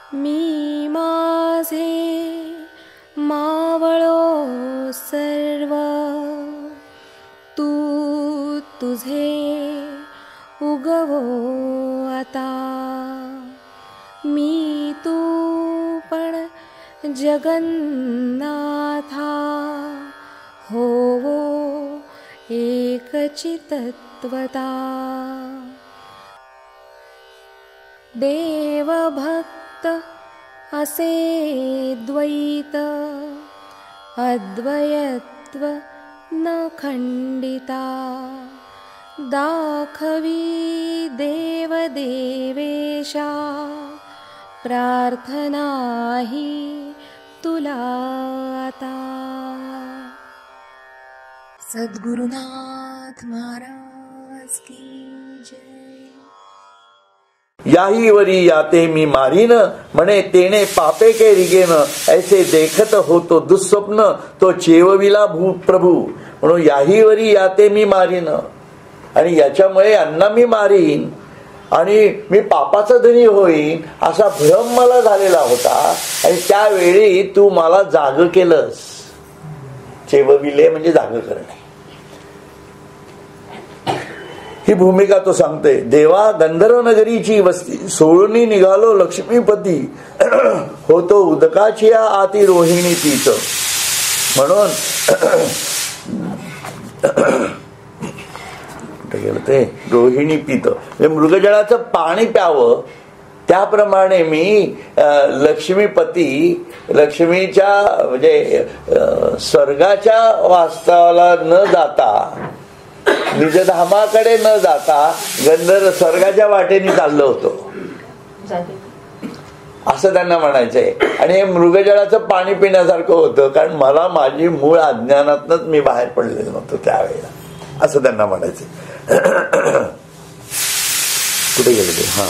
मी माझे मावळो सर्व, तू तुझे उगवो आता. मी तू पण जगन्नाथा, होवो एकचितत्वता. देवभक्त असे द्वैत, अद्वयत्व न खंडिता. दाखवी देवदेवेशा, प्रार्थना ही तुला आता. सद्गुरुनाथ महाराज की जय. याही वरी याते मी मारीन, म्हणे तेने पापे के रिगेन. ऐसे देखत होतो दुःस्वप्न, तो चेवविला प्रभू. म्हणून याही वरी याते मी मारीन, आणि याच्यामुळे यांना मी मारीन आणि मी पापाचा धनी होईन असा भ्रम मला झालेला होता. आणि त्यावेळी तू मला जाग केलंस. चेवविले म्हणजे जाग करणे, ही भूमिका तो सांगतोय. देवा गंधर्व नगरीची वस्ती सोडून निघालो लक्ष्मीपती, होतो उदकाची आती रोहिणी तीच. म्हणून कुठे गेलं ते, रोहिणी पीत म्हणजे मृगजळाचं पाणी प्यावं, त्याप्रमाणे मी लक्ष्मीपती, लक्ष्मीच्या म्हणजे स्वर्गाच्या वास्तवाला न जाता, निजधामाकडे न जाता गंधर्व स्वर्गाच्या वाटेने चाललो होतो असं त्यांना म्हणायचंय. आणि हे मृगजळाचं पाणी पिण्यासारखं होतं, कारण मला माझी मूळ अज्ञानातनच मी बाहेर पडलेलो नव्हतो त्यावेळेला, असं त्यांना म्हणायचंय. कुठे गेले ते, हा.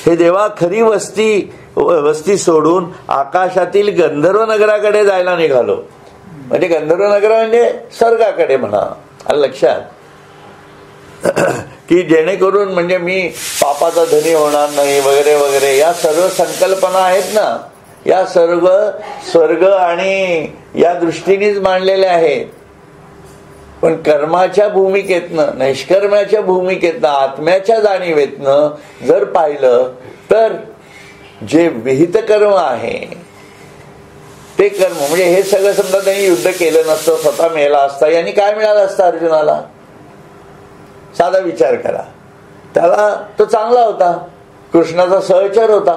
हे देवा खरी वस्ती सोडून आकाशातील गंधर्व नगराकडे जायला निघालो. म्हणजे गंधर्व नगर म्हणजे स्वर्गाकडे म्हणा, लक्षात. की जेणेकरून म्हणजे मी पापाचा धनी होणार नाही वगैरे वगैरे, या सर्व संकल्पना आहेत ना, या सर्व स्वर्ग आणि या दृष्टीनेच मांडलेल्या आहेत. पण कर्माच्या भूमिकेतनं, नैष्कर्माच्या भूमिकेतनं, आत्म्याच्या जाणीवेतनं जर पाहिलं तर जे विहित कर्म आहे ते कर्म, म्हणजे हे सगळं समजा त्यांनी युद्ध केलं नसतं, स्वतः मेला असता, यांनी काय मिळालं असतं अर्जुनाला? साधा विचार करा. त्याला तो चांगला होता, कृष्णाचा सहचर होता,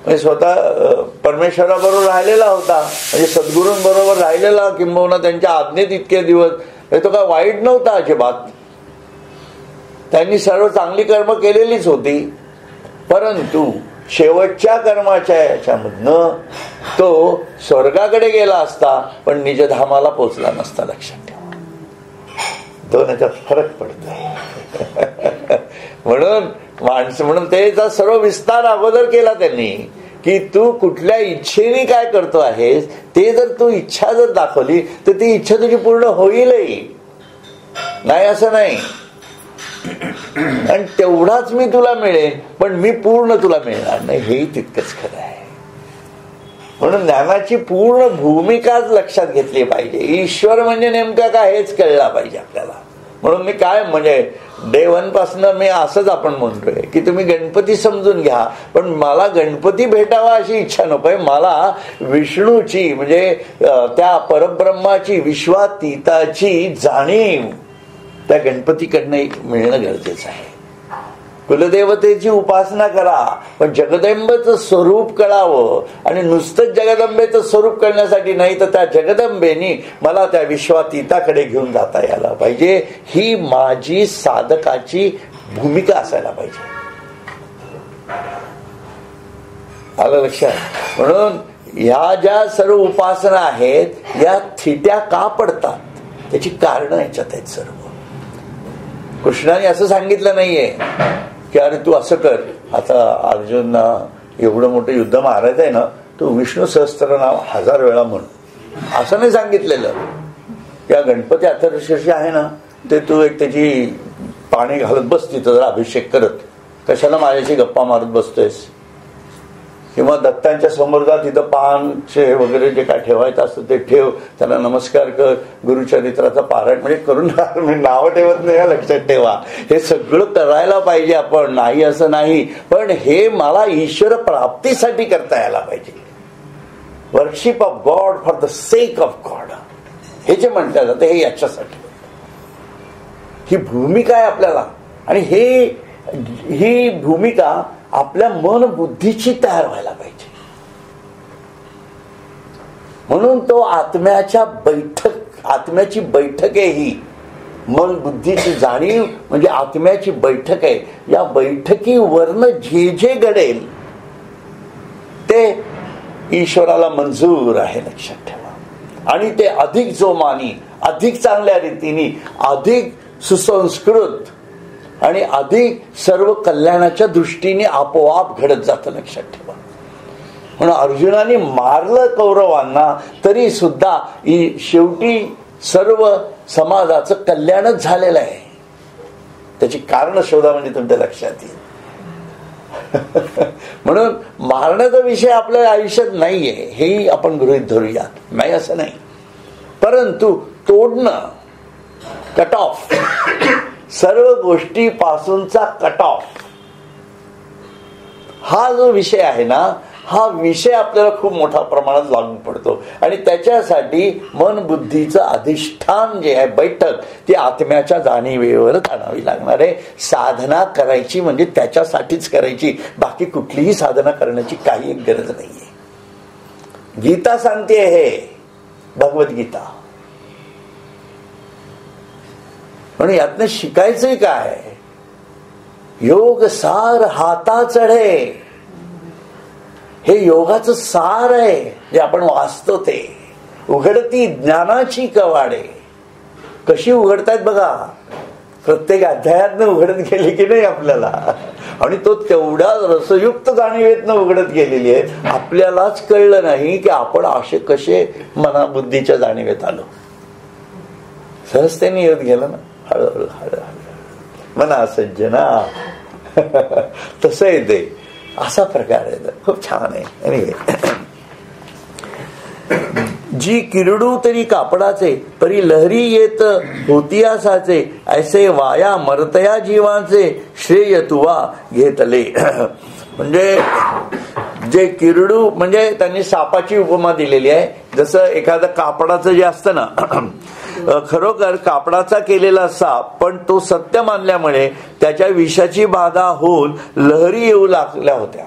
म्हणजे स्वतः परमेश्वराबरोबर राहिलेला होता, म्हणजे सद्गुरूंबरोबर राहिलेला, किंबहुना त्यांच्या आज्ञेत इतके दिवस, तो काय वाईट नव्हता अजिबात. त्यांनी सर्व चांगली कर्म केलेलीच होती. परंतु शेवटच्या कर्माच्या याच्यामधनं तो स्वर्गाकडे गेला असता, पण निजधामाला पोचला नसता. लक्षात ठेवा, दोन्हीचा फरक पडतो. म्हणून त्याचा सर्व विस्तार अगोदर केला त्यांनी, की तू कुठल्या इच्छेने काय करतो आहेस, ते जर तू इच्छा जर दाखवली तर ती इच्छा तुझी पूर्ण होईलही, नाही असं नाही. आणि तेवढाच मी तुला मिळेन, पण मी पूर्ण तुला मिळणार नाही, हेही तितकंच खरं आहे. म्हणून ज्ञानाची पूर्ण भूमिकाच लक्षात घेतली पाहिजे. ईश्वर म्हणजे नेमका काय हेच कळला पाहिजे आपल्याला. म्हणून मी काय म्हणजे डे 1 पासून मी असंच आपण म्हणतोय की तुम्ही गणपती समजून घ्या, पण मला गणपती भेटावा अशी इच्छा नकोय. मला विष्णूची म्हणजे त्या परब्रह्माची, विश्वातीताची जाणीव त्या गणपतीकडनं मिळणं गरजेचं आहे. कुलदेवतेची उपासना करा, पण जगदंबेचं स्वरूप कळावं. आणि नुसतंच जगदंबेचं स्वरूप कळण्यासाठी नाही, तर त्या जगदंबेनी मला त्या विश्वातीताकडे घेऊन जाता यायला पाहिजे. ही माझी साधकाची भूमिका असायला पाहिजे. आलं लक्षात? म्हणून ह्या ज्या सर्व उपासना आहेत या थिट्या का पडतात, त्याची कारण याच्यात आहेत सर्व. कृष्णाने असं सांगितलं नाहीये की अरे तू असं कर, आता अर्जुन एवढं मोठं युद्ध मारायचं आहे ना, तू विष्णू सहस्त्रनाम 1000 वेळा म्हण, असं नाही सांगितलेलं. या गणपती अथर्वशीर्ष आहे ना, ते तू एक त्याची पाणी घालत बस तिथं जरा अभिषेक करत, कशाला माझ्याशी गप्पा मारत बसतोयस, किंवा दत्तांच्या समोर जा, तिथं पानचे वगैरे जे काय ठेवायचं असतं ते ठेव, त्याला नमस्कार कर, गुरुचरित्राचा पारायण म्हणजे करून मी नाव ठेवत नाही, लक्षात ठेवा. हे सगळं करायला पाहिजे आपण, नाही असं नाही, पण हे मला ईश्वर प्राप्तीसाठी करता यायला पाहिजे. Worship of God for the sake of God हे जे म्हटलं जातं हे याच्यासाठी. ही भूमिका आहे आपल्याला, आणि ही भूमिका आपल्या मन बुद्धीची तयार व्हायला पाहिजे. म्हणून तो आत्म्याची बैठक आहे ही. मन बुद्धीची जाणीव म्हणजे आत्म्याची बैठक आहे. या बैठकीवरनं जे घडेल ते ईश्वराला मंजूर आहे, लक्षात ठेवा. आणि ते अधिक जोमानी, अधिक चांगल्या रीतीने, अधिक सुसंस्कृत आणि अधिक सर्व कल्याणाच्या दृष्टीने आपोआप घडत जातं, लक्षात ठेवा. म्हणून अर्जुनाने मारलं कौरवांना तरी सुद्धा शेवटी सर्व समाजाचं कल्याणच झालेलं आहे. त्याची कारण शोधा म्हणजे तुमच्या लक्षात येईल. म्हणून मारण्याचा विषय आपल्या आयुष्यात नाहीये, हेही आपण गृहीत धरूयात, नाही असं नाही. परंतु तोडणं, कट ऑफ, सर्व गोष्टीपासूनचा कट ऑफ, हा जो विषय आहे ना, हा विषय आपल्याला खूप मोठ्या प्रमाणात लागू पडतो. आणि त्याच्यासाठी मन बुद्धीचं अधिष्ठान जे आहे, बैठक, ती आत्म्याच्या जाणीवेवरच आणावी लागणार आहे. साधना करायची म्हणजे त्याच्यासाठीच करायची, बाकी कुठलीही साधना करण्याची काही गरज नाहीये. गीता सांगते हे, भगवद्गीता. म्हणून यातनं शिकायचंय काय? योग सार हाता चढे, हे योगाचं सार आहे जे आपण वाचतो. ते उघडती ज्ञानाची कवाडे. कशी उघडतायत बघा, प्रत्येक अध्यायातनं उघडत गेली की नाही आपल्याला, आणि तो तेवढ्या रसयुक्त जाणीवेतनं उघडत गेलेली आहे. आपल्यालाच कळलं नाही की आपण असे कसे मनाबुद्धीच्या जाणीवेत आलो. सहजतेने येत गेलं ना, हळूहळू हळूहळू मना सज्जना. तसं येते, असा प्रकार आहे. खूप छान आहे. एनिवे, जी किरडू तरी कापडाचे, परी लहरी येत होतियासाचे, ऐसे वाया मरतया जीवाचे, श्रेय तुवा घेतले. म्हणजे जे किरडू म्हणजे त्यांनी सापाची उपमा दिलेली आहे. जसं एखादं कापडाचं जे असतं ना, खरोखर कापडाचा केलेला साप, पण तो सत्य मानल्यामुळे त्याच्या विषाची बाधा होऊन लहरी येऊ लागल्या होत्या.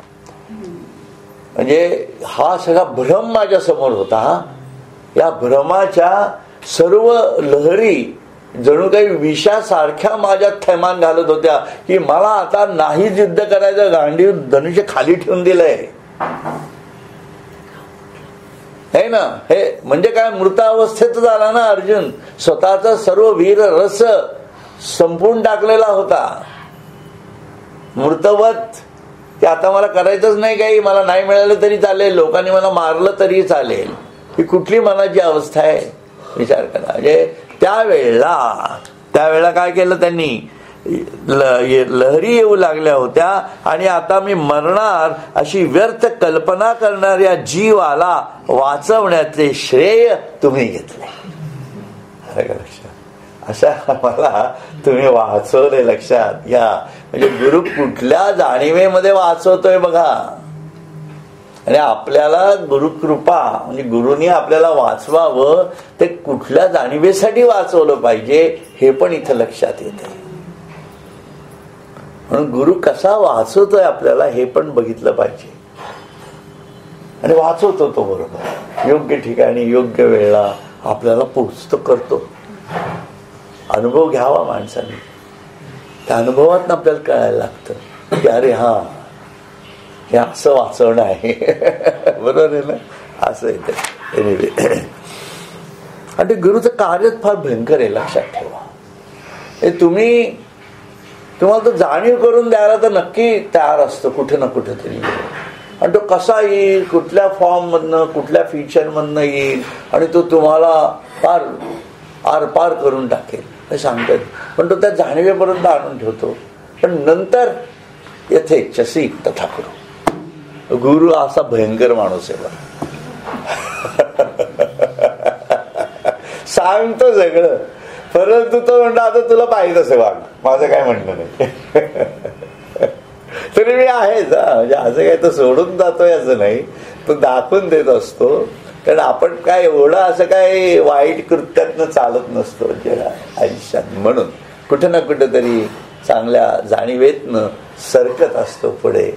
म्हणजे हा सगळा भ्रम माझ्या समोर होता. या भ्रमाच्या सर्व लहरी जणू काही विषासारख्या माझ्या थैमान घालत होत्या की मला आता नाही युद्ध करायचं, गांडीव धनुष्य खाली ठेवून दिलंय. हे ना, हे म्हणजे काय, मृतावस्थेत झाला ना अर्जुन. स्वतःचा सर्व वीर रस संपून टाकलेला होता, मृतवत, की आता मला करायचंच नाही काही, मला नाही मिळालं तरी चालेल, लोकांनी मला मारलं तरी चालेल. ही कुठली मनाची अवस्था आहे, विचार करा. म्हणजे त्यावेळेला काय केलं त्यांनी, लहरी येऊ लागल्या होत्या आणि आता मी मरणार अशी व्यर्थ कल्पना करणाऱ्या जीवाला वाचवण्याचे श्रेय तुम्ही घेतले. अशा मला तुम्ही वाचवले, लक्षात घ्या. म्हणजे गुरु कुठल्या जाणीवेमध्ये वाचवतोय बघा. आणि आपल्याला गुरुकृपा म्हणजे गुरुनी आपल्याला वाचवावं, ते कुठल्या जाणीवेसाठी वाचवलं पाहिजे हे पण इथं लक्षात येते. म्हणून गुरु कसा वाचवतोय आपल्याला हे पण बघितलं पाहिजे. आणि वाचवतो तो बरोबर, योग्य ठिकाणी योग्य वेळेला आपल्याला पोचतो, करतो. अनुभव घ्यावा माणसाने, त्या अनुभवात आपल्याला कळायला लागतं की अरे हा, हे असं वाचवणं आहे. बरोबर आहे ना, असं येते. एनिवे, आणि ते गुरुचं कार्यच फार भयंकर आहे, लक्षात ठेवा. हे तुम्हाला तो जाणीव करून द्यायला तर नक्की तयार असतो कुठे ना कुठे तरी. आणि तो कसा येईल, कुठल्या फॉर्म मधनं, कुठल्या फीचर मधनं येईल, आणि तो तुम्हाला फार आरपार करून टाकेल हे सांगतात. पण तो त्या जाणीवेपर्यंत आणून ठेवतो. पण नंतर यथेच्छसी तथा करू, गुरु असा भयंकर माणूस आहे बा. सांगतो सगळं, परंतु तो म्हणतो आता तुला पाहिजे तसं वाग, माझं काय म्हणणं नाही. तरी मी आहेच, म्हणजे असं काय तो सोडून जातोय असं नाही, तो दाखवून देत असतो. कारण आपण काय एवढं असं काय वाईट कृत्यातनं चालत नसतो आयुष्यात. म्हणून कुठं ना कुठं तरी चांगल्या जाणीवेतनं सरकत असतो पुढे,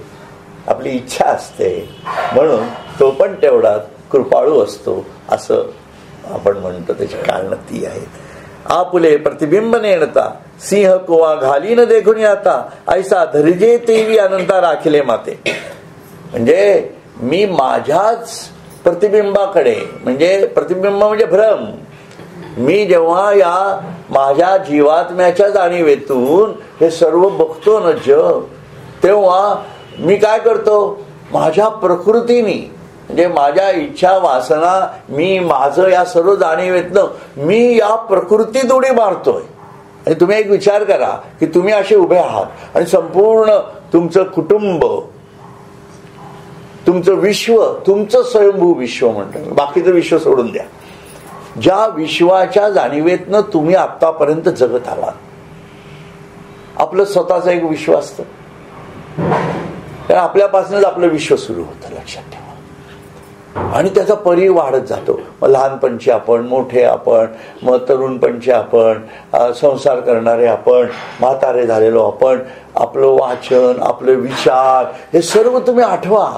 आपली इच्छा असते. म्हणून तो पण तेवढा कृपाळू असतो असं आपण म्हणतो. त्याची कारणं ती आहेत. आपुले प्रतिबिंब नेणता सिंह कोवा घाली न देखून आता ऐसा धरिजे तेवी अनंता राखिले माते. म्हणजे मी माझ्याच प्रतिबिंबाकडे, म्हणजे प्रतिबिंब म्हणजे भ्रम, मी जेव्हा या माझ्या जीवात्म्याच्या जाणीवेतून हे सर्व बघतो ना जग, तेव्हा मी काय करतो, माझ्या प्रकृतीने म्हणजे माझ्या इच्छा वासना, मी माझं या सर्व जाणीवेतनं मी या प्रकृतीत उडी मारतोय. आणि तुम्ही एक विचार करा की तुम्ही असे उभे आहात आणि संपूर्ण तुमचं कुटुंब, तुमचं विश्व, तुमचं स्वयंभू विश्व म्हणतो, बाकीचं विश्व सोडून द्या, ज्या विश्वाच्या जाणीवेतनं तुम्ही आतापर्यंत जगत आलात, आपलं स्वतःचं एक विश्व असतं. कारण आपल्यापासूनच आपलं विश्व सुरू होतं, लक्षात ठेवा. आणि त्याचा परी वाढत जातो. मग लहानपणचे आपण, मोठे आपण, मग तरुणपणचे आपण, संसार करणारे आपण, म्हातारे झालेलो आपण, आपलं वाचन, आपले विचार, हे सर्व तुम्ही आठवा.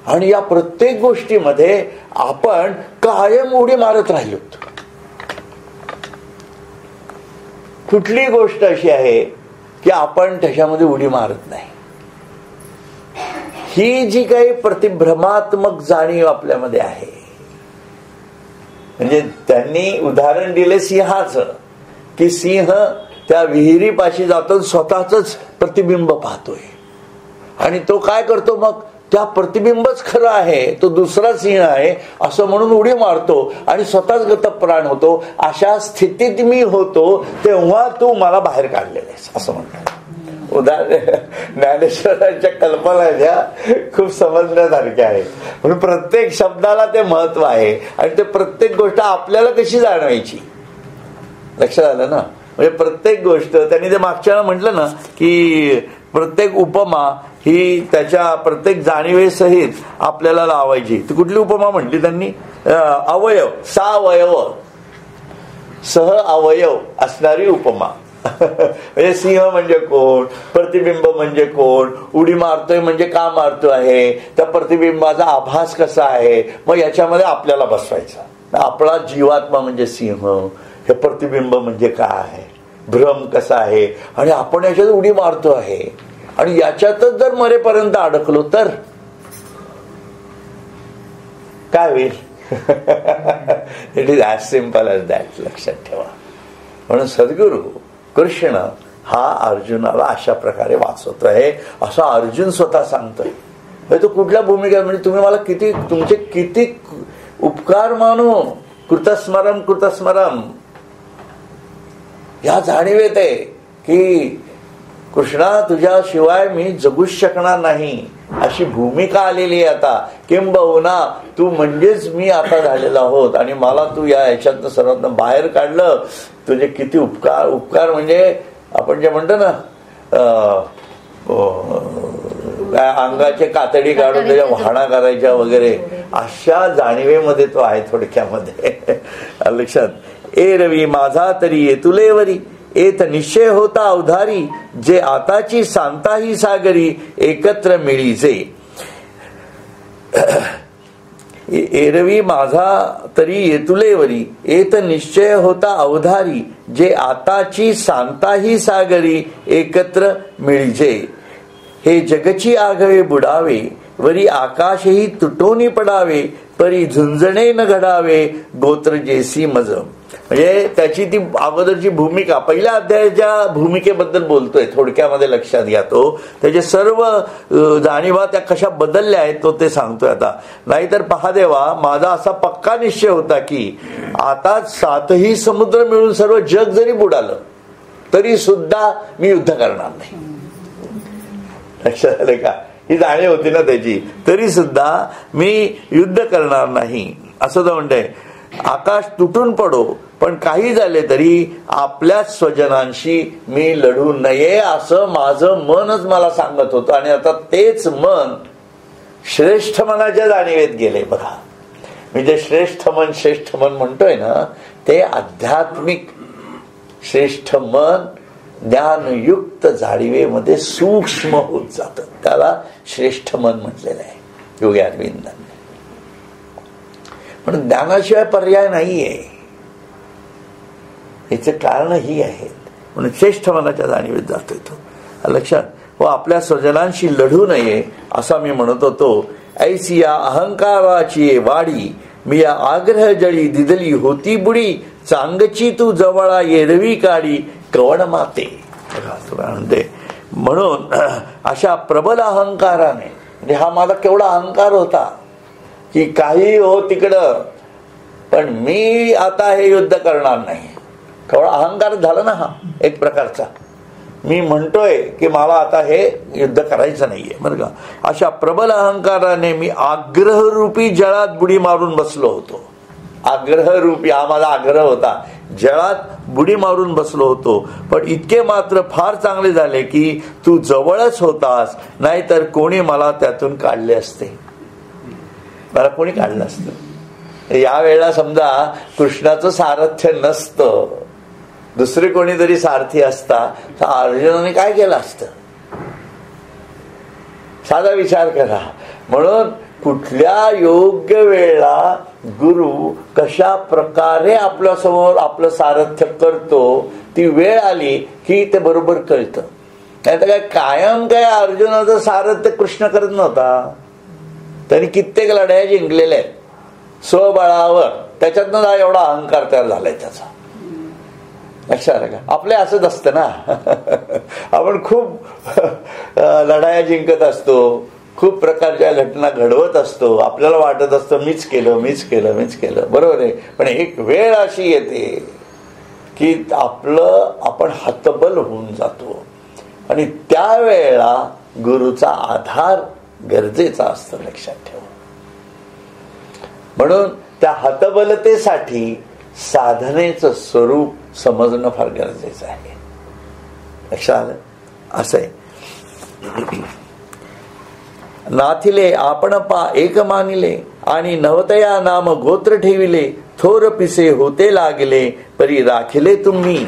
आणि या प्रत्येक गोष्टीमध्ये आपण कायम उडी मारत राहिलो. कुठली गोष्ट अशी आहे की आपण त्याच्यामध्ये उडी मारत नाही. ही जी काही प्रतिभ्रमात्मक जाणीव आपल्यामध्ये आहे, म्हणजे त्यांनी उदाहरण दिले सिंहाचं, की सिंह त्या विहिरीपाशी जातो, स्वतःच प्रतिबिंब पाहतोय आणि तो काय करतो, मग त्या प्रतिबिंबच खरं आहे, तो दुसरा सिंह आहे असं म्हणून उडी मारतो आणि स्वतःच गतप्राण होतो. अशा स्थितीत मी होतो तेव्हा तू मला बाहेर काढलेलं आहेस असं म्हणतात. उदाहरण ज्ञानेश्वरांच्या कल्पना ज्या खूप समजण्यासारख्या आहेत. म्हणून प्रत्येक शब्दाला ते महत्व आहे आणि ते प्रत्येक गोष्ट आपल्याला कशी जाणवायची, लक्षात आलं ना. म्हणजे प्रत्येक गोष्ट त्यांनी ते मागच्या म्हटलं ना की प्रत्येक उपमा ही त्याच्या प्रत्येक जाणीवेसहित आपल्याला लावायची. ती कुठली उपमा म्हटली त्यांनी, अवयव, सावयव, सह अवयव असणारी उपमा. म्हणजे सिंह म्हणजे कोण, प्रतिबिंब म्हणजे कोण, उडी मारतोय म्हणजे का मारतो आहे, त्या प्रतिबिंबाचा आभास कसा आहे, मग याच्यामध्ये आपल्याला बसवायचा. आपला जीवात्मा म्हणजे सिंह, हे प्रतिबिंब म्हणजे काय, भ्रम कसा आहे, आणि आपण याच्यात उडी मारतो आहे. आणि याच्यातच जर मरेपर्यंत अडकलो तर काय होईल. It is as simple as that, लक्षात ठेवा. म्हणून सद्गुरू कृष्ण हा अर्जुनाला अशा प्रकारे वाचवतो आहे असं अर्जुन स्वतः सांगतोय. तो कुठल्या भूमिका, म्हणजे तुम्ही मला किती, तुमचे किती उपकार मानू, कृतस्मरम कृतस्मरम, या जाणीवेत आहे की कृष्णा तुझ्याशिवाय मी जगूच शकणार नाही अशी भूमिका आलेली आहे आता. किंबहुना तू म्हणजेच मी आता झालेला आहोत आणि मला तू या ह्याच्यातनं सर्वातनं बाहेर काढलं. तुझे किती उपकार. उपकार म्हणजे आपण जे म्हणतो ना अंगाचे कातडी काढून त्याच्या वाहना करायच्या वगैरे, अशा जाणीवेमध्ये तो आहे थोडक्यामध्ये. लक्षात. ए रवी माझा तरी ये तुलेवरी, एत निश्चय होता अवधारी, जे आताची सांताही सागरी एकत्र मिळीचे. एरवी माझा तरी येतुलेवरी, एत निश्चय होता अवधारी, जे आताची सांताही सागरी एकत्र मिळीचे. हे जगची आगवे बुडावे, वरी आकाशही तुटोनी पडावे, परी झुंजणे न घडावे, गोत्र जेसी मज. म्हणजे त्याची ती अगोदरची भूमिका, पहिल्या अध्यायाच्या भूमिकेबद्दल बोलतोय थोडक्यामध्ये, लक्षात घ्या. तो त्याचे सर्व जाणीवा त्या कशा बदलल्या आहेत तो ते सांगतोय आता. नाहीतर पहा देवा, माझा असा पक्का निश्चय होता की आता 7ही समुद्र मिळून सर्व जग जरी बुडालं तरी सुद्धा मी युद्ध करणार नाही. लक्षात आलं का. ही जाणीव होती ना त्याची, तरी सुद्धा मी युद्ध करणार नाही असं तो म्हणतंय. आकाश तुटून पडो पण काही झाले तरी आपल्याच स्वजनांशी मी लढू नये असं माझं मनच मला सांगत होतं. आणि आता तेच मन श्रेष्ठ मनाच्या जाणीवेत गेले. बघा, मी जे श्रेष्ठ मन म्हणतोय ना, ते आध्यात्मिक श्रेष्ठ मन ज्ञानयुक्त जाणीवेमध्ये सूक्ष्म होत जात. त्याला श्रेष्ठ मन म्हटलेलं आहे योगी अरविंदांनी. पण ज्ञानाशिवाय पर्याय नाहीये, याचे कारण ही आहेत. म्हणून श्रेष्ठ मनाच्या जाणीवेत जातोय तो. लक्षात व आपल्या स्वजनांशी लढू नये असा मी म्हणत होतो. ऐसी या अहंकाराची वाडी मी या आग्रह जळी दिदली होती बुडी चांगची तू जवळा एरवी काढी कवण माते. म्हणते म्हणून अशा प्रबल अहंकाराने, म्हणजे हा माझा केवढा अहंकार होता की काही हो तिकडं, पण मी आता हे युद्ध करणार नाही. केवढा अहंकार झाला ना हा एक प्रकारचा. मी म्हणतोय की मला आता हे युद्ध करायचं नाहीये बरं का. अशा प्रबल अहंकाराने मी आग्रहरूपी जळात बुडी मारून बसलो होतो. आग्रहरूपी हा माझा आग्रह होता, जळात बुडी मारून बसलो होतो. पण इतके मात्र फार चांगले झाले की तू जवळच होतास, नाहीतर कोणी मला त्यातून काढले असते. मला कोणी काढलं असतं. यावेळेला समजा कृष्णाचं सारथ्य नसतं, दुसरे कोणीतरी सारथी असता तर अर्जुनाने काय केलं असतं, साधा विचार करा. म्हणून कुठल्या योग्य वेळेला गुरु कशा प्रकारे आपल्या समोर आपलं सारथ्य करतो, ती वेळ आली की ते बरोबर कळतं. नाही तर काय कायम काय अर्जुनाचं सारथ्य कृष्ण करत नव्हता. त्यांनी कित्येक लढाया जिंकलेल्या आहेत स्वबळावर. त्याच्यातनं एवढा अहंकार तयार झालाय त्याचा. लक्षात आलं का. आपले असंच असतं ना, आपण खूप लढाया जिंकत असतो, खूप प्रकारच्या घटना घडवत असतो, आपल्याला वाटत असतं मीच केलं बरोबर आहे. पण एक वेळ अशी येते की आपण हतबल होऊन जातो आणि त्यावेळेला गुरुचा आधार गरजेचा असतो. लक्षात ठेवा. म्हणून त्या हतबलतेसाठी साधनेचं स्वरूप समजणं फार गरजेचं आहे. लक्षात आलं. असं आहे. नाथिले आपण पा एक मानिले आणि नवतया नाम गोत्र ठेविले थोर पिसे होते लागले परी राखिले तुम्ही.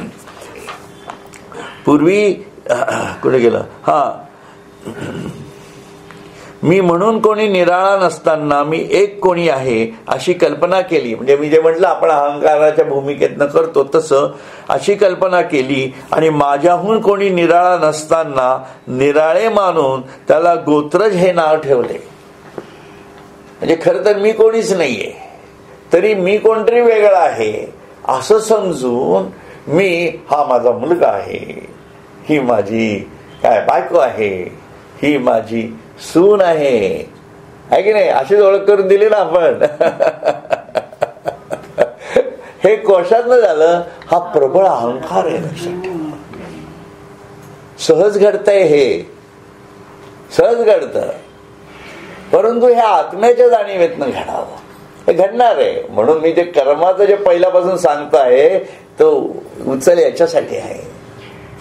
पूर्वी कुठे गेलं हा मी म्हणून कोणी निराळा नसताना मी एक कोणी आहे अशी कल्पना केली. म्हणजे मी जे म्हटलं आपण अहंकाराच्या भूमिकेतनं करतो तसं अशी कल्पना केली आणि माझ्याहून कोणी निराळा नसताना निराळे मानून त्याला गोत्रज हे नाव ठेवले. म्हणजे खरं तर मी कोणीच नाहीये, तरी मी कोणतरी वेगळा आहे असं समजून मी हा माझा मुलगा आहे, ही माझी काय बायको आहे, ही माझी सून आहे की नाही, अशीच ओळख करून दिली ना आपण. हे कोशातनं झालं. हा प्रबळ अहंकार आहे. लक्षात ठेवा. सहज घडतंय, हे सहज घडतं, परंतु हे आत्म्याच्या जाणीवेतनं घडावं. हे घडणार आहे. म्हणून मी जे कर्माचं जे पहिल्यापासून सांगताय तो उचल याच्यासाठी आहे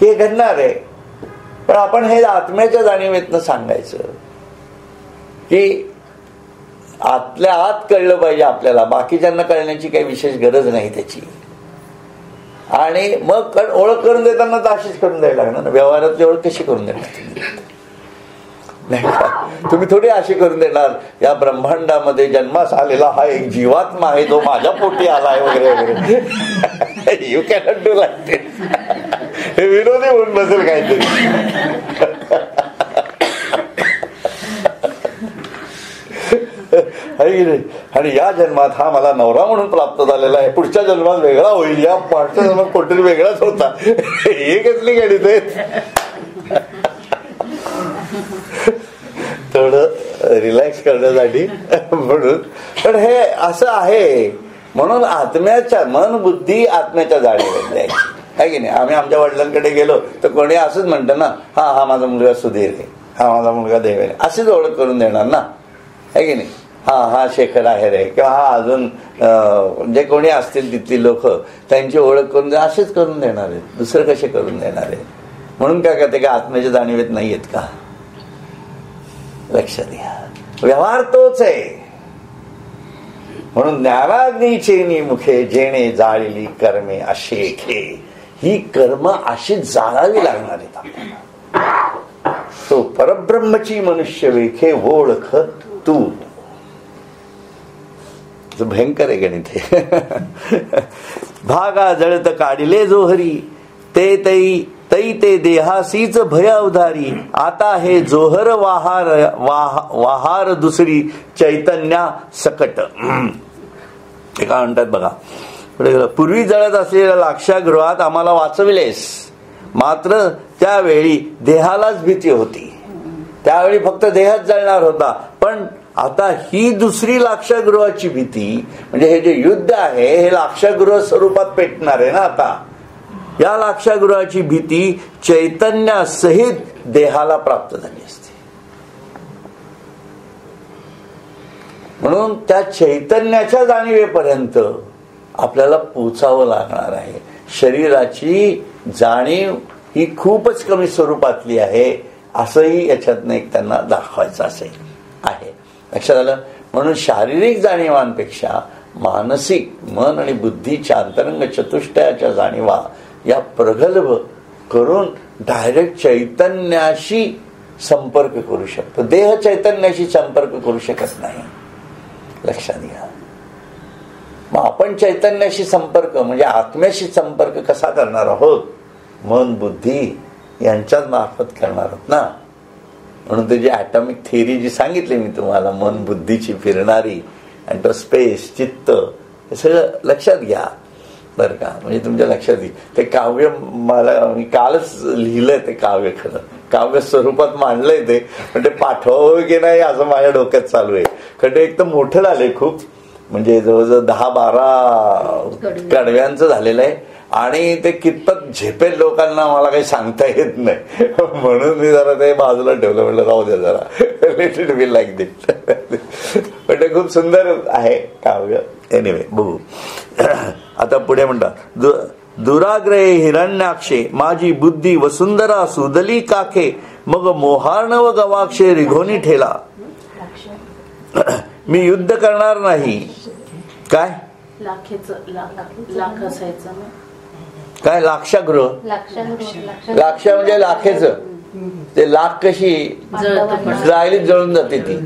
की हे घडणार आहे. पण आपण हे आत्म्याच्या जाणीवेतनं सांगायचं की आतल्या आत कळलं पाहिजे आपल्याला, बाकीच्यांना कळण्याची काही विशेष गरज नाही त्याची. आणि मग ओळख करून देताना तर अशीच करून द्यायला लागणार ना. व्यवहारातली ओळख कशी करून देणार नाही का. तुम्ही थोडी अशी करून देणार या ब्रह्मांडामध्ये जन्मास आलेला हा एक जीवात्मा आहे, तो माझ्या पोटी आलाय वगैरे वगैरे. यू कॅनॉट डू लाईक दिस. हे विरोधी होऊन बसेल काहीतरी. आणि या जन्मात हा मला नवरा म्हणून प्राप्त झालेला आहे, पुढच्या जन्मात वेगळा होईल, या पाठच्या जन्मात कोणतरी वेगळाच होता. हे कसली गणित आहेत. थोडं रिलॅक्स करण्यासाठी म्हणून. पण हे असं आहे. म्हणून आत्म्याच्या मन बुद्धी आत्म्याच्या जाणीवेत द्यायची आहे की नाही. आम्ही आमच्या वडिलांकडे गेलो तर कोणी असंच म्हणतं ना, हा माझा मुलगा सुधीर आहे. हा माझा मुलगा देव आहे अशीच ओळख करून देणार ना, आहे की नाही. हा शेखर आहेर आहे किंवा हा अजून जे कोणी असतील तिथली लोक त्यांची ओळख करून असेच करून देणार आहेत, दुसरं कसे करून देणार आहे. म्हणून काय करते का आत्म्याच्या जाणीवेत नाही आहेत का. लक्षात घ्या, व्यवहार तोच आहे. म्हणून ज्ञानाग्नीचे मुखे जेणे जाळली कर्मे अशेखे. ही कर्म अशी जाळावी लागणार आहेत आपल्याला. तो परब्रह्मची मनुष्य वेखे ओळख तू. भयंकर आहे गणित हे. भागा जळत काढिले जोहरी ते तई तई ते देहासीच भय अवधारी. आता हे जोहर वाहार दुसरी चैतन्या सकट. ते काय म्हणतात बघा. पूर्वी जळत असलेल्या लाक्षागृहात आम्हाला वाचविलेस, मात्र त्यावेळी देहालाच भीती होती. त्यावेळी फक्त देहच जळणार होता. पण आता ही दुसरी लाक्षागृहाची भीती, म्हणजे हे जे युद्ध आहे हे लाक्षागृह स्वरूपात पेटणार आहे ना. आता या लाक्षागृहाची भीती चैतन्यासहित देहाला प्राप्त झाली असते. म्हणून त्या चैतन्याच्या जाणीवेपर्यंत आपल्याला पोचावं लागणार आहे. शरीराची जाणीव ही खूपच कमी स्वरूपातली आहे असंही याच्यातनं एक त्यांना दाखवायचं असेल आहे. लक्षात आलं. म्हणून शारीरिक जाणीवांपेक्षा मानसिक मन आणि बुद्धीच्या अंतरंग चतुष्टयाच्या जाणीवा या प्रगल्भ करून डायरेक्ट चैतन्याशी संपर्क करू शकतो. देह चैतन्याशी संपर्क करू शकत नाही. लक्षात घ्या. मग आपण चैतन्याशी संपर्क म्हणजे आत्म्याशी संपर्क कसा करणार आहोत. मन बुद्धी यांच्याच मार्फत करणार आहोत ना. म्हणून त्याची ॲटॉमिक थिअरी जी सांगितली मी तुम्हाला, मन बुद्धीची फिरणारी आणि तो स्पेस चित्त, हे सगळं लक्षात घ्या बरं का. म्हणजे तुमच्या लक्षात येईल. ते काव्य मला मी कालच लिहिलंय. ते काव्य खरं काव्य स्वरूपात मांडलंय ते, पण ते पाठवावं की नाही असं माझ्या डोक्यात चालू आहे. कारण ते एक तर मोठं झालंय खूप, म्हणजे जवळजवळ 10-12 कडव्यांचं झालेलं आहे आणि ते कितपत झेपेल लोकांना मला काही सांगता येत नाही. म्हणून मी जरा ते बाजूला ठेवलं. म्हटलं राहू द्या जरा, let it be like that. पण ते खूप सुंदर आहे काव्य. एनिवे बघू. आता पुढे म्हणतात, दुराग्रहे हिरण्याक्षे माझी बुद्धी वसुंधरा सुदली काखे मग मोहार्णव गवाक्षे रिघोनी ठेला. मी युद्ध करणार नाही. काय काय लाक्षागृह, लाक्ष म्हणजे लाखेच. ते लाख कशी जाळीत जळून जाते ती,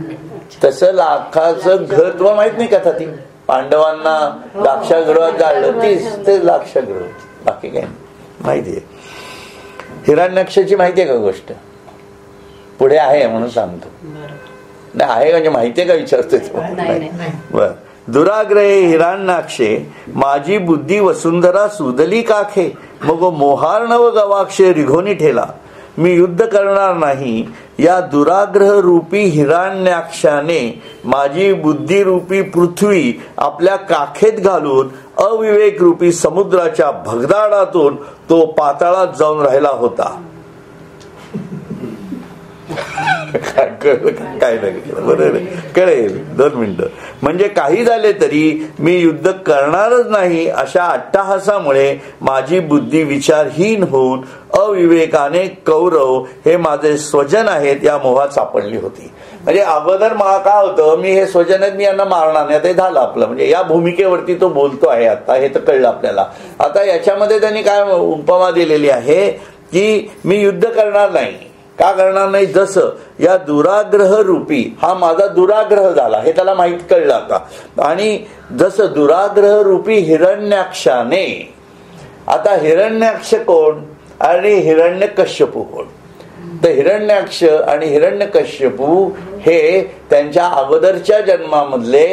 तसं लाखाचं घर तुम्हाला माहित नाही कथा ती. पांडवांना लाक्षागृहात जाळलं ते लाक्षागृह. बाकी काय माहितीये. हिरण्याक्षाची माहितीये का गोष्ट. पुढे आहे म्हणून सांगतो. नाही आहे म्हणजे माहितीये का विचारतोय. बर. दुराग्रहे हिरण्याक्षे माझी बुद्धी वसुंधरा सुदली काखे मग मोहार्णव गवाक्षे रिघोनी ठेला. मी युद्ध करणार नाही. या दुराग्रह रूपी हिरण्याक्षाने माझी बुद्धी रूपी पृथ्वी आपल्या काखेत घालून अविवेक रूपी समुद्राच्या भगदाडातून तो पाताळात जाऊन राहिला होता. काय नाही बरोबर कळेल 2 मिनिटं. म्हणजे काही झाले तरी मी युद्ध करणारच नाही अशा अट्टहासामुळे माझी बुद्धी विचारहीन होऊन अविवेकाने कौरव हे माझे स्वजन आहेत या मोहात सापडली होती. म्हणजे अगोदर मला काय होतं, मी हे स्वजन आहेत मी यांना मारणार नाही. ते झालं आपलं. म्हणजे या भूमिकेवरती तो बोलतो आहे आता, हे तर कळलं आपल्याला. आता याच्यामध्ये त्यांनी काय उपमा दिलेली आहे की मी युद्ध करणार नाही. का करणार नाही. जसं या दुराग्रह रूपी हा माझा दुराग्रह झाला हे त्याला माहित कळलं आता. आणि जसं दुराग्रह रूपी हिरण्याक्षाने, आता हिरण्याक्ष कोण आणि हिरण्यकश्यपू कोण. तर हिरण्याक्ष आणि हिरण्यकश्यपू हे त्यांच्या अगोदरच्या जन्मामधले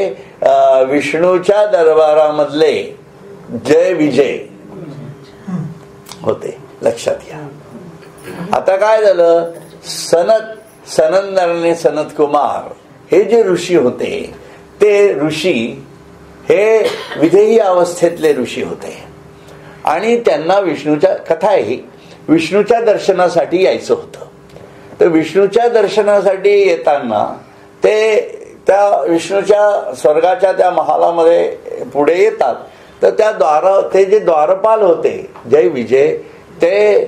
विष्णूच्या दरबारामधले जय विजय होते. लक्षात घ्या. आता काय झालं, सनंदर सनत कुमार हे जे ऋषी होते ते ऋषी हे विधेयी अवस्थेतले ऋषी होते आणि त्यांना विष्णूच्या कथा आहे विष्णूच्या दर्शनासाठी यायचं होतं. तर विष्णूच्या दर्शनासाठी येताना ते त्या विष्णूच्या स्वर्गाच्या त्या महालामध्ये पुढे येतात. तर त्या ते जे द्वारपाल होते जय विजय, ते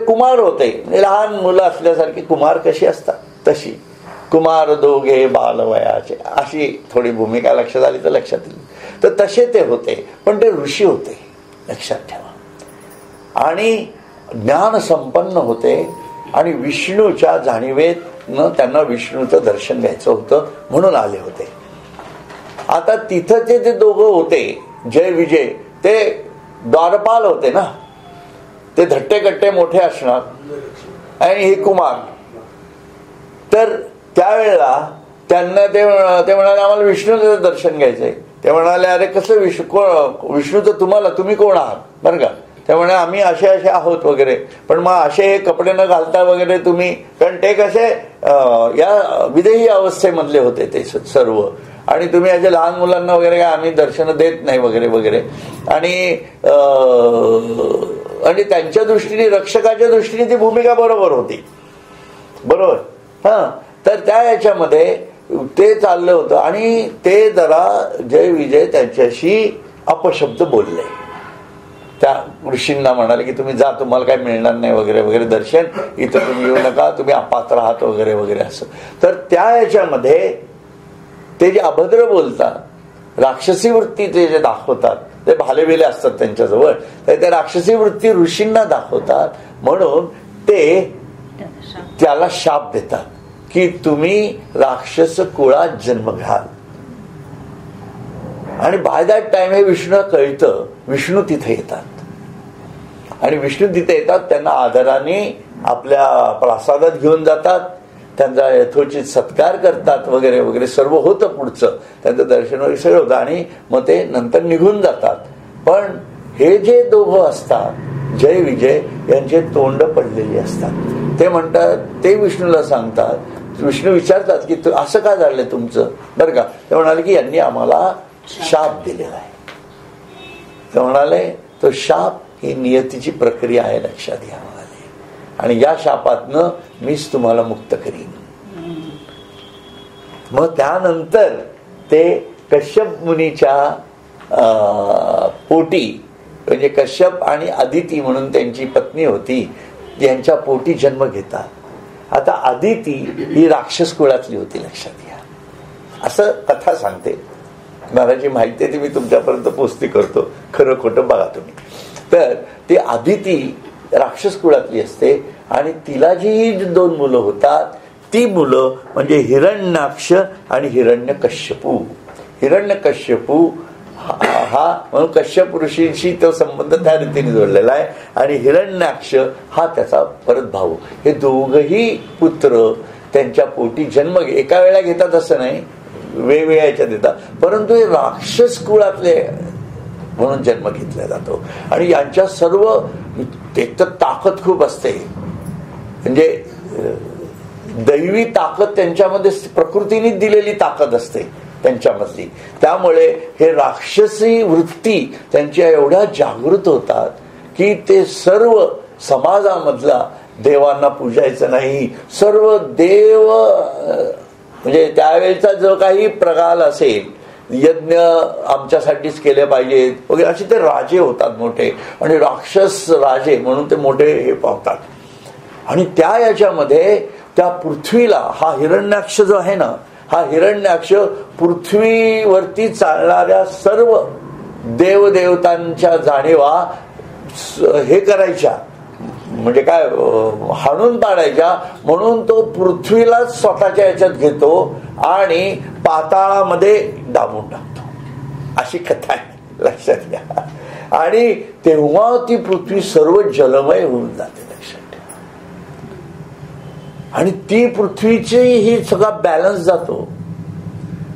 कुमार होते. लहान मुलं असल्यासारखी कुमार कशी असतात तशी, कुमार दोघे बालवयाचे, अशी थोडी भूमिका लक्षात आली तर लक्षात येईल. तर तसे ते होते, पण ते ऋषी होते लक्षात ठेवा. आणि ज्ञान संपन्न होते आणि विष्णूच्या जाणीवेतनं त्यांना विष्णूचं दर्शन घ्यायचं होतं म्हणून आले होते. आता तिथं ते दोघं होते जय विजय, ते द्वारपाल होते ना, ते धट्टे कट्टे मोठे असणार आणि हे कुमार. तर त्यावेळेला त्यांना ते म्हणाले आम्हाला विष्णूचं दर्शन घ्यायचंय. ते म्हणाले अरे कसं विष्णूचं तुम्ही कोण आहात बरं का. ते म्हणे आम्ही असे आहोत वगैरे, पण मग असे हे कपडे न घालता वगैरे तुम्ही, कारण ते कसे या विदेही अवस्थेमधले होते ते सर्व, आणि तुम्ही असे लहान मुलांना वगैरे काय आम्ही दर्शन देत नाही वगैरे वगैरे. आणि त्यांच्या दृष्टीने, रक्षकाच्या दृष्टीने ती भूमिका बरोबर होती, बरोबर. तर त्या याच्यामध्ये ते चाललं होतं आणि ते जरा जय विजय त्यांच्याशी अपशब्द बोलले. त्या ऋषींना म्हणाले की तुम्ही जा, तुम्हाला काय मिळणार नाही वगैरे वगैरे, दर्शन इथं तुम्ही येऊ नका, तुम्ही अपात्र आहात वगैरे वगैरे असं. तर त्या याच्यामध्ये ते जे अभद्र बोलतात, राक्षसी वृत्ती ते जे दाखवतात, ते भालेबिले असतात त्यांच्याजवळ, तर ते राक्षसी वृत्ती ऋषींना दाखवतात. म्हणून ते त्याला शाप देतात की तुम्ही राक्षस कुळात जन्म घ्याल. आणि बाय दॅट टाइम हे विष्णूला कळतं, विष्णू तिथे येतात आणि विष्णू तिथे येतात, त्यांना आदराने आपल्या प्रासादात घेऊन जातात, त्यांचा यथोचित सत्कार करतात वगैरे वगैरे, सर्व होतं पुढचं त्यांचं दर्शन वगैरे सगळं होतं आणि मग ते नंतर निघून जातात. पण हे जे दोघं असतात जय विजय, यांचे तोंड पडलेली असतात. ते म्हणतात, ते विष्णूला सांगतात, विष्णू विचारतात की असं का झालंय तुमचं बरं का. ते म्हणाले की यांनी आम्हाला शाप दिलेला आहे. ते म्हणाले तो शाप ही नियतीची प्रक्रिया आहे, लक्षात घ्या म्हणाले, आणि या शापातनं मीच तुम्हाला मुक्त करीन. मग त्यानंतर ते कश्यप मुनीच्या पोटी, म्हणजे कश्यप आणि अदिती म्हणून त्यांची पत्नी होती, यांच्या पोटी जन्म घेतात. आता अदिती ही राक्षस कुळातली होती, लक्षात घ्या. असं कथा सांगते, मला जी माहिती आहे ती मी तुमच्यापर्यंत पोचती करतो, खरं खोटं बघा तुम्ही. तर ती अदिती राक्षस कुळातली असते आणि तिला जी 2 मुलं होतात, ती मुलं म्हणजे हिरण्याक्ष आणि हिरण्यकश्यपू. हिरण्यकश्यपू हा म्हणून कश्यप ऋषींशी तो संबंध त्या रीतीने जोडलेला आहे, आणि हिरण्याक्ष हा त्याचा परत भाऊ. हे दोघही पुत्र त्यांच्या पोटी जन्म एका वेळा घेतात असं नाही, वेगवेगळ्या याच्यात येतात, परंतु हे राक्षस कुळातले म्हणून जन्म घेतला जातो. आणि यांच्या सर्व एक तर ताकद खूप असते, म्हणजे दैवी ताकद त्यांच्यामध्ये, प्रकृतीने दिलेली ताकद असते त्यांच्यामधली. त्यामुळे हे राक्षसी वृत्ती त्यांच्या एवढ्या जागृत होतात की ते सर्व समाजामधला देवांना पूजायचं नाही, सर्व देव म्हणजे त्यावेळेचा जो काही प्रकार असेल, यज्ञ आमच्यासाठीच केले पाहिजेत वगैरे, असे ते राजे होतात मोठे, आणि राक्षस राजे म्हणून ते मोठे हे पावतात. आणि त्या याच्यामध्ये त्या पृथ्वीला हा हिरण्याक्ष जो आहे ना, हा हिरण्याक्ष पृथ्वीवरती चालणाऱ्या सर्व देवदेवतांच्या जाणीवा हे करायच्या, म्हणजे काय हाणून पाडायच्या. म्हणून तो पृथ्वीला स्वतःच्या याच्यात घेतो आणि पाताळामध्ये दाबून टाकतो, अशी कथा आहे, लक्षात घ्या. आणि तेव्हा ती पृथ्वी सर्व जलमय होऊन जाते, लक्षात ठेवा. आणि ती पृथ्वीची ही सगळा बॅलन्स जातो,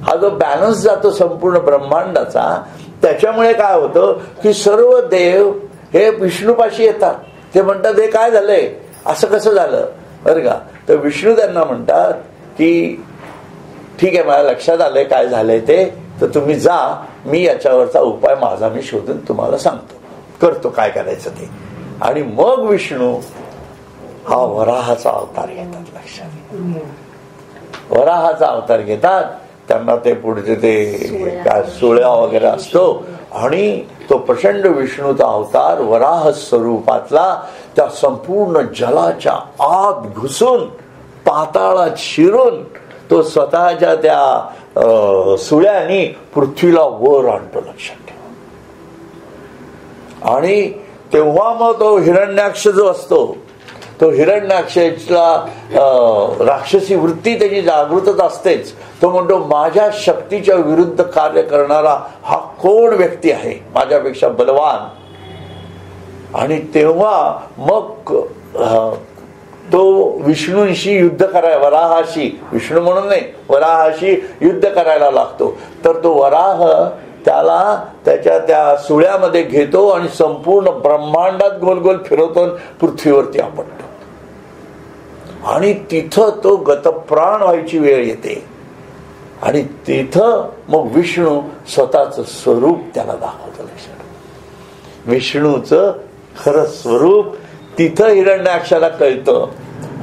हा जो बॅलन्स जातो संपूर्ण ब्रह्मांडाचा, त्याच्यामुळे काय होतं की सर्व देव हे विष्णूपाशी येतात. ते म्हणतात हे काय झालंय, असं कसं झालं बरं का. तर विष्णू त्यांना म्हणतात की ठीक आहे, मला लक्षात आलंय काय झालंय ते, तर तुम्ही जा, मी याच्यावरचा उपाय माझा मी शोधून तुम्हाला सांगतो, करतो काय करायचं ते. आणि मग विष्णू हा वराहाचा अवतार घेतात. लक्षात घ्या, वराहाचा अवतार घेतात. त्यांना ते पुढचे ते काय सोळ्या वगैरे असतो आणि तो प्रचंड विष्णूचा अवतार वराह स्वरूपातला त्या संपूर्ण जलाच्या आत घुसून पाताळात शिरून तो स्वतःच्या त्या सुळ्यांनी पृथ्वीला वर आणतो. लक्षात ठेवा. आणि तेव्हा मग तो हिरण्याक्ष जो असतो, तो हिरण्याक्षला राक्षसी वृत्ती त्याची जागृतच असतेच. तो म्हणतो माझ्या शक्तीच्या विरुद्ध कार्य करणारा हा कोण व्यक्ती आहे माझ्यापेक्षा बलवान. आणि तेव्हा मग तो विष्णूंशी युद्ध करायला, वराहाशी, विष्णू म्हणून नाही, वराहाशी युद्ध करायला लागतो. तर तो वराह त्याला त्याच्या त्या सुळ्यामध्ये घेतो आणि संपूर्ण ब्रह्मांडात गोल गोल फिरवतो, पृथ्वीवरती आपटतो. आणि तिथं तो गतप्राण व्हायची वेळ येते. आणि तिथं मग विष्णू स्वतःचं स्वरूप त्याला दाखवतो. लक्षात, विष्णूचं खरं स्वरूप तिथं हिरण्याक्षाला कळतं.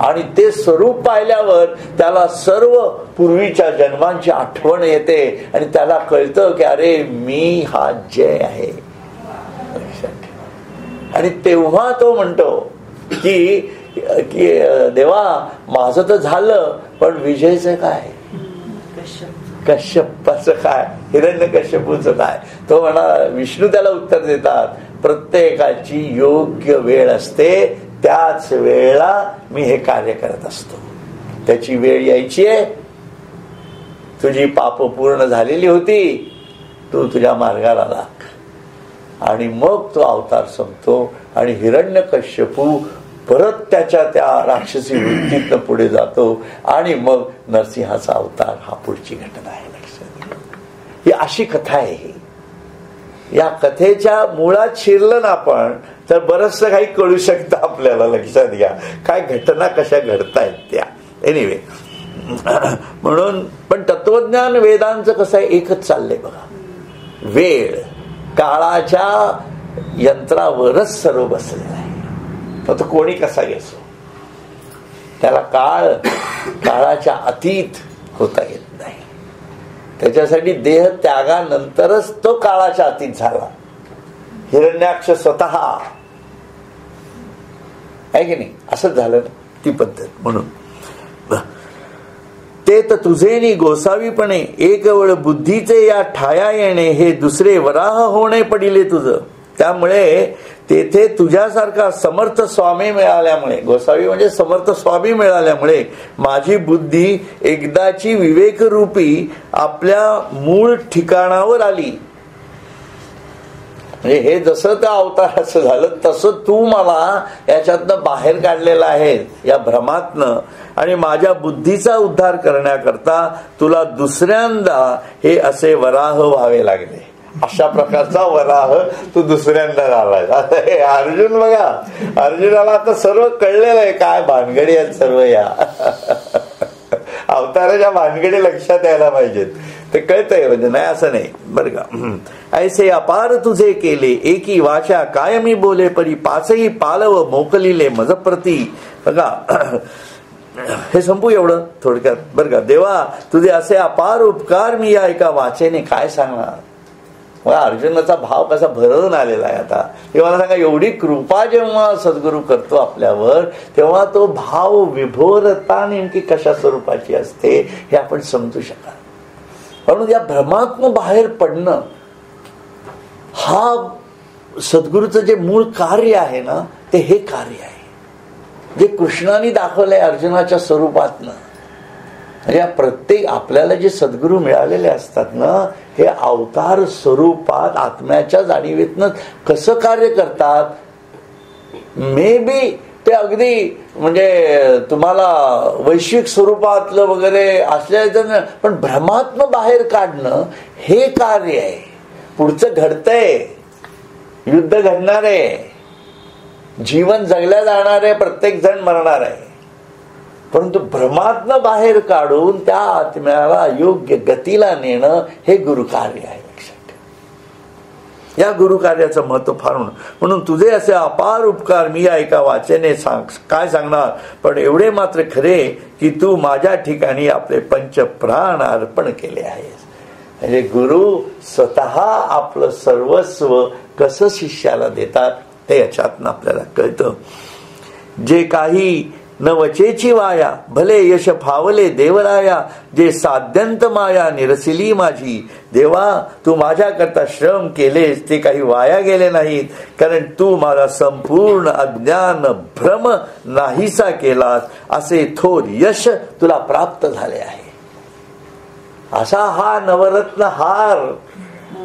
आणि ते स्वरूप पाहिल्यावर त्याला सर्व पूर्वीच्या जन्मांची आठवण येते आणि त्याला कळतं की अरे मी हा जय आहे. आणि तेव्हा तो म्हणतो की देवा माझं तर झालं, पण विजयचं काय, कश्यपाचं काय, हिरण्यकश्यपूचं काय. तो म्हणा, विष्णू त्याला उत्तर देतात प्रत्येकाची योग्य वेळ असते, त्याच वेळेला मी हे कार्य करत असतो. त्याची वेळ यायची आहे. तुझी पाप पूर्ण झालेली होती, तू तुझ्या मार्गाला लाग. आणि मग तो अवतार संपतो आणि हिरण्यकश्यपू परत त्याच्या त्या राक्षसी वृत्तीतनं पुढे जातो. आणि मग नरसिंहाचा अवतार हा पुढची घटना आहे. लक्षात, ही अशी कथा आहे. ही या कथेच्या मुळात शिरलं ना आपण तर बरंच काही कळू शकतं आपल्याला. लक्षात घ्या काय घटना कशा घडतायत त्या. एनिवे, म्हणून पण तत्वज्ञान वेदांचं कसं आहे, एकच चाललंय बघा. वेळ काळाच्या यंत्रावरच सर्व बसलेला आहे. तो कोणी कसाही असो, त्याला काळाच्या अतीत होता येत नाही. त्याच्यासाठी देह त्यागानंतरच तो काळाच्या अतीत झाला. हिरण्याक्ष स्वतः आहे की नाही, असंच झालं ती पद्धत. म्हणून ते तर तुझे नि गोसावीपणे एक वेळ बुद्धीचे या ठाया येणे, हे दुसरे वराह होणे पडिले तुझं. त्यामुळे तेथे तुझ्यासारखा समर्थ स्वामी मिळाल्यामुळे, गोसावी म्हणजे समर्थ स्वामी मिळाल्यामुळे माझी बुद्धी एकदाची विवेकरूपी आपल्या मूळ ठिकाणावर आली. म्हणजे हे जसं त्या अवताराचं झालं तसं तू मला याच्यातनं बाहेर काढलेलं आहे या भ्रमातनं. आणि माझ्या बुद्धीचा उद्धार करण्याकरता तुला दुसऱ्यांदा हे असे वराह व्हावे लागले. अशा प्रकारचा वराह तू दुसऱ्यांदा झालाय. अर्जुन बघा, अर्जुनाला आता सर्व कळलेलं आहे काय भानगडी आहेत सर्व. या अवताराच्या भानगडी लक्षात यायला पाहिजेत. ते कळतंय म्हणजे नाही असं नाही बरं का. ऐसे अपार तुझे केले एकी वाचा काय मी बोले परी, पाचही पालव मोकलिले मज प्रती. बघा हे संपू एवढं थोडक्यात बरं का. देवा तुझे असे अपार उपकार मी या एका वाचेने काय सांगणार. मला अर्जुनाचा भाव कसा भरून आलेला आहे आता. हे मला सांगा, एवढी कृपा जेव्हा सद्गुरू करतो आपल्यावर तेव्हा तो भाव विभोरता नेमकी कशा स्वरूपाची असते हे आपण समजू शकाल. म्हणून या भ्रमात्म बाहेर पडणं हा सद्गुरूचं जे मूळ कार्य आहे ना, ते हे कार्य आहे जे कृष्णाने दाखवलंय अर्जुनाच्या स्वरूपातनं. म्हणजे प्रत्येक आपल्याला जे सद्गुरू मिळालेले असतात ना, हे अवतार स्वरूपात आत्म्याच्या जाणीवेतनं कसं कार्य करतात. मे बी ते अगदी म्हणजे तुम्हाला वैश्विक स्वरूपातलं वगैरे असल्याचं, पण भ्रमात्म बाहेर काढणं हे कार्य आहे. पुढचं घडतंय, युद्ध घडणार आहे, जीवन जगल्या जाणार आहे, प्रत्येक जण मरणार आहे. परंतु भ्रमात्म बाहेर काढून त्या आत्म्याला योग्य गतीला नेणं हे गुरुकार्य आहे. लक्षात ठेवा. या गुरुकार्याचं महत्व फार म्हणून तुझे असे अपार उपकार मी एका वाचेने काय सांगणार. पण एवढे मात्र खरे की तू माझ्या ठिकाणी आपले पंचप्राण अर्पण केले आहेस. म्हणजे गुरु स्वतः आपलं सर्वस्व कसं शिष्याला देतात ते याच्यातनं आपल्याला कळतं. जे काही न वचेची वाया भले यश फावले देवराया, जे साध्यंत माया निरसिली माझी. देवा तू माझ्याकरता श्रम केलेस ते काही वाया गेले नाहीत, कारण तू माझा संपूर्ण अज्ञान भ्रम नाहीसा केलास. असे थोर यश तुला प्राप्त झाले आहे. असा हा नवरत्न हार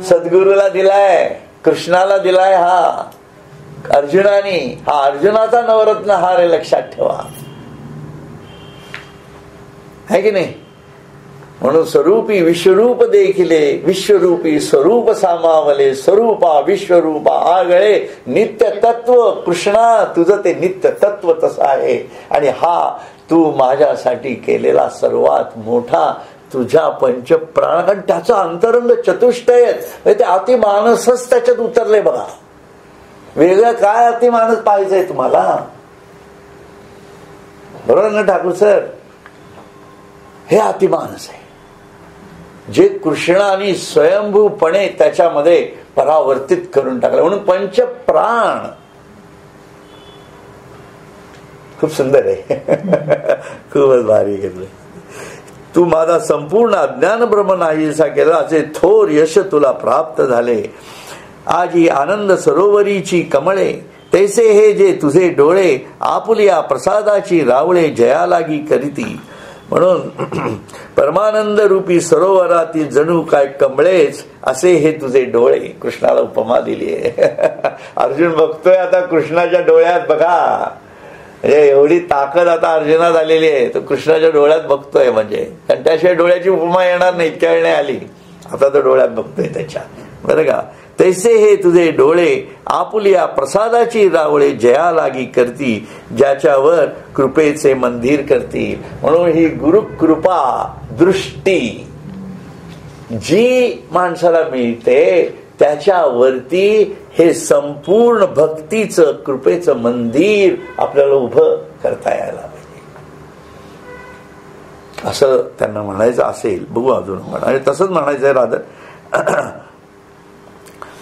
सद्गुरूला दिलाय, कृष्णाला दिलाय. हा अर्जुनाने, हा अर्जुनाचा नवरत्न हार आहे, लक्षात ठेवा, है की नाही. म्हणून स्वरूपी विश्वरूप देखिले विश्वरूपी स्वरूप सामावले, स्वरूपा विश्वरूपा आगळे नित्य तत्व. कृष्णा तुझं ते नित्य तत्व तसं आहे. आणि हा तू माझ्यासाठी केलेला सर्वात मोठा तुझ्या पंचप्राण, कारण त्याचा अंतरंग चतुष्टय ते अतिमानसच त्याच्यात उतरले बघा. वेगळं काय अतिमानस पाहिजे तुम्हाला, बरोबर ना ठाकूर सर. हे अतिमानस आहे जे कृष्णाने स्वयंभूपणे त्याच्यामध्ये परावर्तित करून टाकलं. म्हणून पंचप्राण खूप सुंदर आहे. खूपच भारी घेतलं. तू माझा संपूर्ण अज्ञान ब्रह्म नाहीसा केला, असे थोर यश तुला प्राप्त झाले. आजी आनंद सरोवरीची कमळे तैसे हे जे तुझे डोळे, आपुलिया प्रसादाची रावळे जया लागी करीती. म्हणून परमानंद रूपी सरोवरातील जणू काय कमळेच असे हे तुझे डोळे. कृष्णाला उपमा दिली आहे. अर्जुन बघतोय आता कृष्णाच्या डोळ्यात बघा, म्हणजे एवढी ताकद आता अर्जुनात आलेली आहे. तो कृष्णाच्या डोळ्यात बघतोय, म्हणजे कारण त्याशिवाय डोळ्याची उपमा येणार नाही, इतक्या वेळ नाही आली. आता तो डोळ्यात बघतोय त्याच्या, बरं का. तैसे हे तुझे डोळे आपुलिया प्रसादाची रावळे जया लागी करती, ज्याच्यावर कृपेचे मंदिर करतील. म्हणून ही गुरुकृपा दृष्टी जी माणसाला मिळते त्याच्यावरती हे संपूर्ण भक्तीचं कृपेचं मंदिर आपल्याला उभं करता यायला पाहिजे, असं त्यांना म्हणायचं असेल. बघू अजून आणि तसंच म्हणायचंय राधा.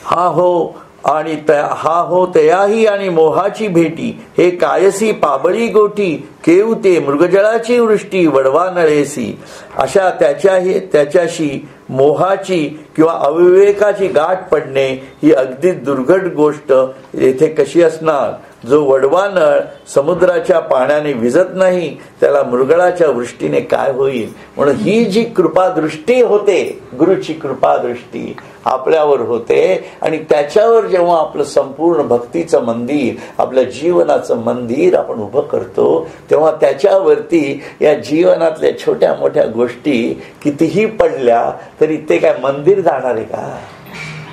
हा हो आणि हा हो तयाही आणि मोहाची भेटी, हे कायसी पाबळी गोठी, केव ते मृगजळाची वृष्टी वडवा नळेसी. अशा त्याच्याशी मोहाची किंवा अविवेकाची गाठ पडणे ही अगदी दुर्घट गोष्ट येथे कशी असणार. जो वडवा नळ समुद्राच्या पाण्याने विजत नाही त्याला मृगळाच्या वृष्टीने काय होईल. म्हणून ही जी कृपादृष्टी होते, गुरुची कृपादृष्टी आपल्यावर होते, आणि त्याच्यावर जेव्हा आपलं संपूर्ण भक्तीचं मंदिर, आपल्या जीवनाचं मंदिर आपण उभं करतो, तेव्हा त्याच्यावरती या जीवनातल्या छोट्या मोठ्या गोष्टी कितीही पडल्या तरी ते काय मंदिर जाणार आहे का,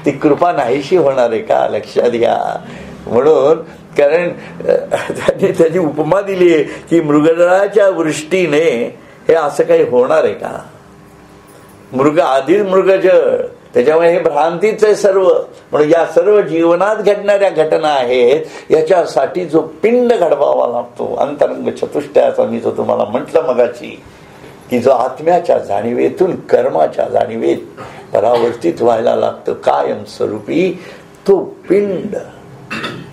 ती कृपा नाहीशी होणार आहे का, लक्षात घ्या. म्हणून कारण त्याची उपमा दिली आहे की मृगजळाच्या वृष्टीने हे असं काही होणार आहे का. मृग आधीच मृगजळ, त्याच्यामुळे हे भ्रांतीच आहे सर्व. म्हणून या सर्व जीवनात घडणाऱ्या घटना आहेत, याच्यासाठी जो पिंड घडवावा लागतो अंतरंग चतुष्टयाचा, मी जो तुम्हाला म्हटलं मगाची, की जो आत्म्याच्या जाणीवेतून कर्माच्या जाणीवेत परावर्तित व्हायला लागतं कायम स्वरूपी, तो पिंड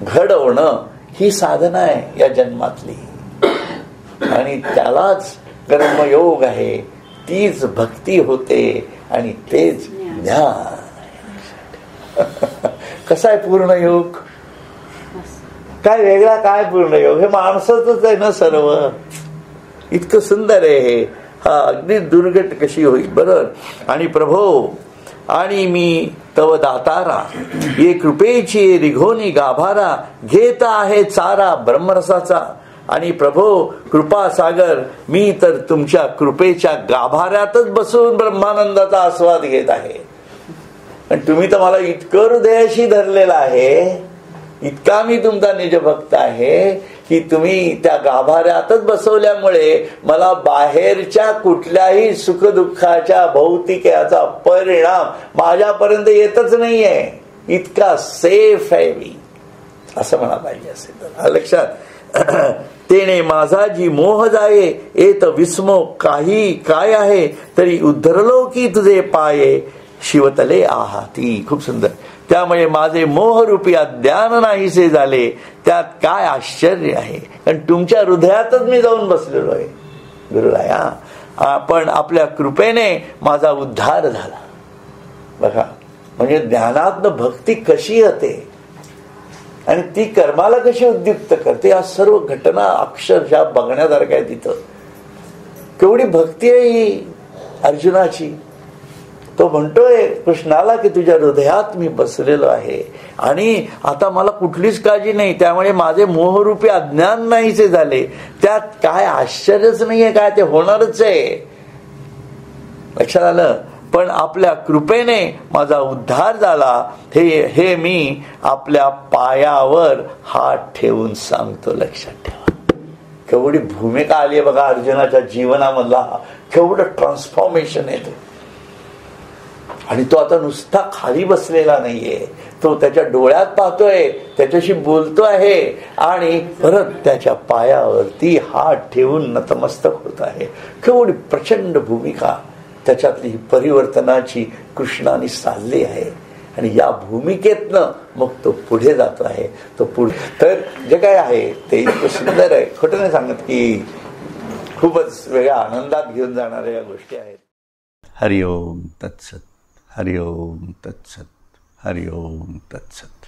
घडवणं ही साधना आहे या जन्मातली, आणि त्यालाच कर्मयोग आहे, तीच भक्ती होते आणि तेच ज्ञान. कसा आहे पूर्ण योग, काय वेगळा, काय पूर्ण योग, हे माणसाचंच आहे ना सर्व. इतकं सुंदर आहे हे. हा अगदी दुर्घट कशी होईल बरोबर. आणि प्रभो आणि मी तव दातारा, ये कृपेची रिघोनी गाभारा, घेत आहे चारा ब्रह्मरसाचा. आणि प्रभो कृपा सागर, मी तर तुमच्या कृपेच्या गाभाऱ्यातच बसून ब्रह्मानंदाचा आस्वाद घेत आहे. आणि तुम्ही तर मला इतकं हृदयाशी धरलेलं आहे, इतका मी तुमचा निजभक्त आहे, की तुम्ही त्या गाभाऱ्यातच बसवल्यामुळे मला बाहेरच्या कुठल्याही सुखदुःखाच्या भौतिक याचा परिणाम माझ्यापर्यंत येतच नाहीये. इतका सेफ आहे मी, असं म्हणा पाहिजे असेल तर लक्षात. तेने माझा जी मोह जाये, येत विस्मो काही काय आहे, तरी उद्धरलो की तुझे पाये, शिवतले आहाती. खूप सुंदर. त्यामुळे माझे मोहरूपी अज्ञान नाहीसे झाले, त्यात काय आश्चर्य आहे, कारण तुमच्या हृदयातच मी जाऊन बसलेलो आहे गुरुराया. पण आपल्या कृपेने माझा उद्धार झाला. बघा, म्हणजे ज्ञानातनं भक्ती कशी होते आणि ती कर्माला कशी उद्युक्त करते, या सर्व घटना अक्षरशः बघण्यासारख्या आहे. तिथं केवढी भक्ती आहे ही अर्जुनाची. तो म्हणतोय कृष्णाला की तुझ्या हृदयात मी बसलेलो आहे आणि आता मला कुठलीच काळजी नाही, त्यामुळे माझे मोहरूपी अज्ञान नाहीसे झाले, त्यात काय आश्चर्यच नाहीये, काय ते होणारच आहे. लक्षात आलं. पण आपल्या कृपेने माझा उद्धार झाला, हे मी आपल्या पायावर हात ठेवून सांगतो. लक्षात ठेवा, केवढी भूमिका आली आहे बघा अर्जुनाच्या जीवनामधला, केवढं ट्रान्सफॉर्मेशन आहे. आणि तो आता नुसता खाली बसलेला नाहीये, तो त्याच्या डोळ्यात पाहतोय, त्याच्याशी बोलतो आहे आणि परत त्याच्या पायावरती हात ठेवून नतमस्तक होत आहे. केवढी प्रचंड भूमिका त्याच्यातली परिवर्तनाची कृष्णाने साधली आहे. आणि या भूमिकेतनं मग तो पुढे जातो आहे. तो पुढे तर जे काय आहे ते इतकं सुंदर आहे, खोटं नाही सांगत की खूपच वेगळ्या आनंदात घेऊन जाणाऱ्या या गोष्टी आहेत. हरिओम तत्सत. हरिओम तत्सत. हरिओम तत्सत.